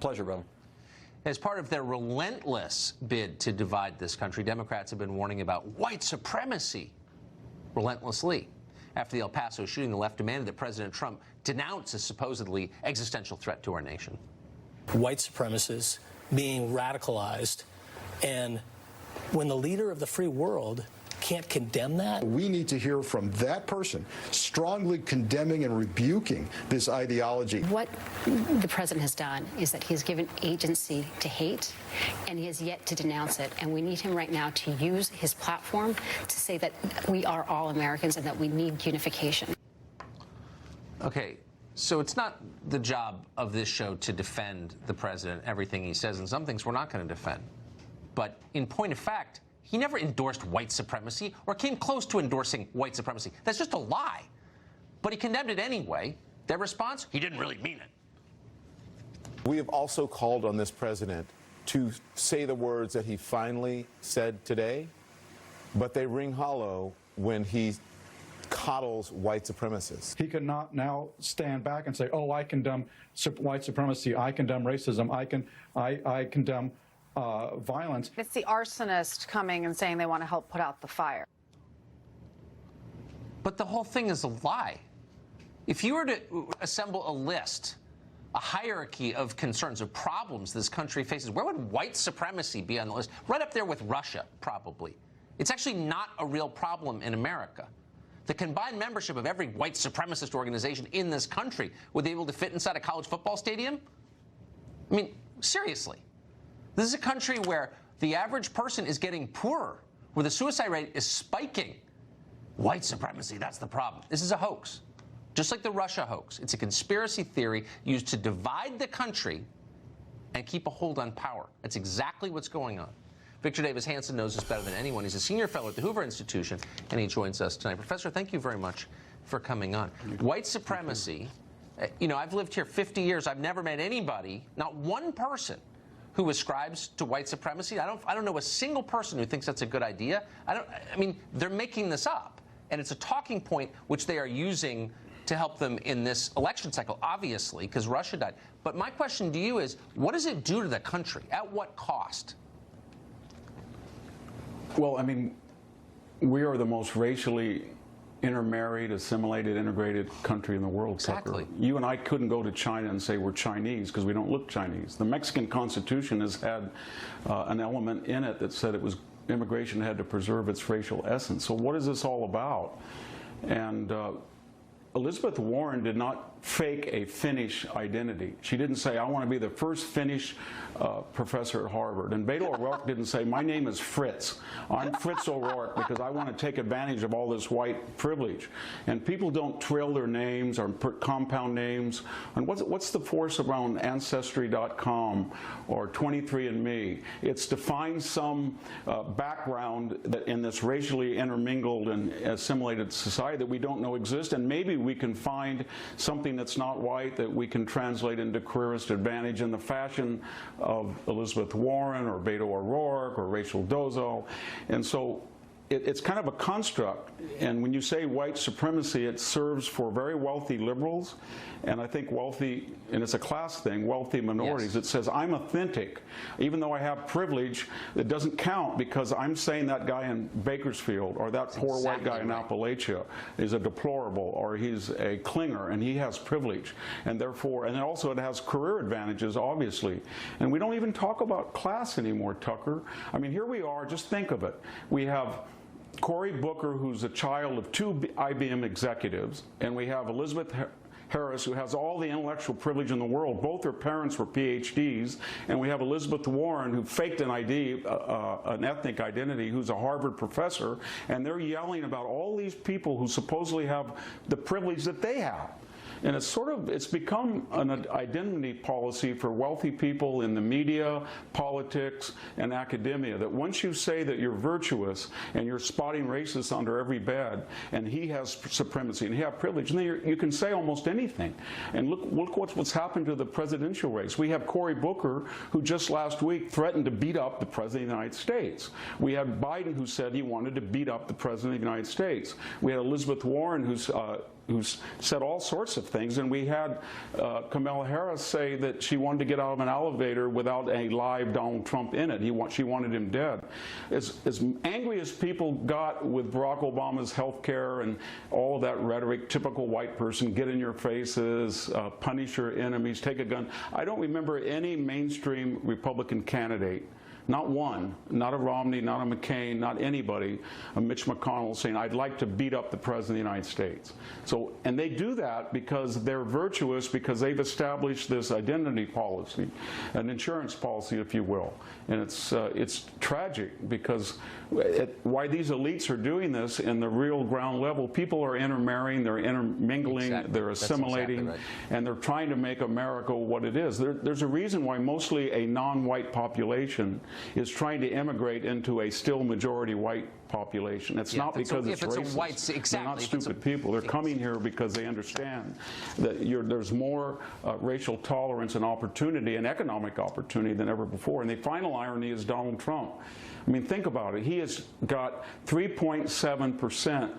Pleasure, brother. As part of their relentless bid to divide this country, Democrats have been warning about white supremacy relentlessly. After the El Paso shooting, the left demanded that President Trump denounce a supposedly existential threat to our nation. White supremacists being radicalized, and when the leader of the free world can't condemn that? We need to hear from that person strongly condemning and rebuking this ideology. What the president has done is that he has given agency to hate, and he has yet to denounce it. And we need him right now to use his platform to say that we are all Americans and that we need unification. Okay, so it's not the job of this show to defend the president, everything he says, and some things we're not going to defend. But in point of fact, he never endorsed white supremacy or came close to endorsing white supremacy. That's just a lie. But he condemned it anyway. Their response? He didn't really mean it. We have also called on this president to say the words that he finally said today, but they ring hollow when he coddles white supremacists. He cannot now stand back and say, oh, I condemn white supremacy, I condemn racism, I condemn violence. It's the arsonist coming and saying they want to help put out the fire. But the whole thing is a lie. If you were to assemble a list, a hierarchy of concerns, of problems this country faces, where would white supremacy be on the list? Right up there with Russia, probably. It's actually not a real problem in America. The combined membership of every white supremacist organization in this country, would they be able to fit inside a college football stadium? I mean, seriously. This is a country where the average person is getting poorer, where the suicide rate is spiking. White supremacy, that's the problem. This is a hoax. Just like the Russia hoax. It's a conspiracy theory used to divide the country and keep a hold on power. That's exactly what's going on. Victor Davis Hanson knows this better than anyone. He's a senior fellow at the Hoover Institution, and he joins us tonight. Professor, thank you very much for coming on. White supremacy, you know, I've lived here 50 years. I've never met anybody, not one person, who ascribes to white supremacy. I don't know a single person who thinks that's a good idea. I mean, they're making this up, and it's a talking point which they are using to help them in this election cycle, obviously, because Russia died. But my question to you is, what does it do to the country? At what cost? Well, I mean, we are the most racially intermarried, assimilated, integrated country in the world, Exactly. Tucker. You and I couldn't go to China and say we're Chinese because we don't look Chinese. The Mexican Constitution has had an element in it that said immigration had to preserve its racial essence. So what is this all about? And Elizabeth Warren did not fake a Finnish identity. She didn't say, I want to be the first Finnish professor at Harvard. And Beto O'Rourke didn't say, my name is Fritz. I'm Fritz O'Rourke because I want to take advantage of all this white privilege. And people don't trail their names or put compound names. And what's the force around Ancestry.com or 23andMe? It's to find some background that in this racially intermingled and assimilated society that we don't know exists, and maybe we can find something that's not white that we can translate into careerist advantage in the fashion of Elizabeth Warren or Beto O'Rourke or Rachel Dolezal. And so it's kind of a construct, and when you say white supremacy, it serves for very wealthy liberals, and I think wealthy, and it's a class thing, wealthy minorities. Yes. It says, I'm authentic. Even though I have privilege, it doesn't count because I'm saying that guy in Bakersfield or that poor white guy in Appalachia is a deplorable, or he's a clinger, and he has privilege. And therefore, and also it has career advantages, obviously. And we don't even talk about class anymore, Tucker. I mean, here we are, just think of it. We have Cory Booker, who's a child of two IBM executives, and we have Elizabeth Harris, who has all the intellectual privilege in the world. Both her parents were PhDs, and we have Elizabeth Warren, who faked an ID, an ethnic identity, who's a Harvard professor, and they're yelling about all these people who supposedly have the privilege that they have. And it's become an identity policy for wealthy people in the media, politics, and academia, that once you say that you're virtuous and you're spotting racists under every bed, and he has supremacy and he has privilege, and then you can say almost anything. And look what's happened to the presidential race. We have Cory Booker, who just last week threatened to beat up the President of the United States. We had Biden, who said he wanted to beat up the President of the United States. We had Elizabeth Warren, who's who's said all sorts of things. And we had Kamala Harris say that she wanted to get out of an elevator without a live Donald Trump in it. She wanted him dead. As angry as people got with Barack Obama's health care and all of that rhetoric, typical white person, get in your faces, punish your enemies, take a gun. I don't remember any mainstream Republican candidate, not one, not a Romney, not a McCain, not anybody, a Mitch McConnell saying, I'd like to beat up the President of the United States. So, and they do that because they're virtuous, because they've established this identity policy, an insurance policy, if you will. And it's tragic because why these elites are doing this in the real ground level, people are intermarrying, they're intermingling, exactly. they're assimilating, exactly right. and they're trying to make America what it is. There's a reason why mostly a non-white population is trying to immigrate into a still majority white population. It's not because it's racist. They're not stupid people. They're coming here because they understand that there's more racial tolerance and opportunity and economic opportunity than ever before. And the final irony is Donald Trump. I mean, think about it. He has got 3.7%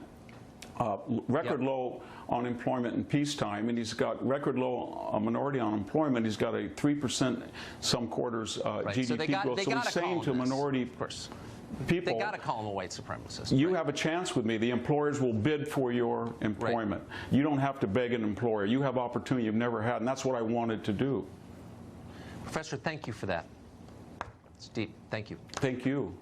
record low unemployment in peacetime, and he's got record low minority unemployment. He's got a 3% some quarters GDP growth. So he's saying to minority people, they got to call him a white supremacist. You have a chance with me. The employers will bid for your employment. Right. You don't have to beg an employer. You have opportunity you've never had, and that's what I wanted to do. Professor, thank you for that. It's deep. Thank you. Thank you.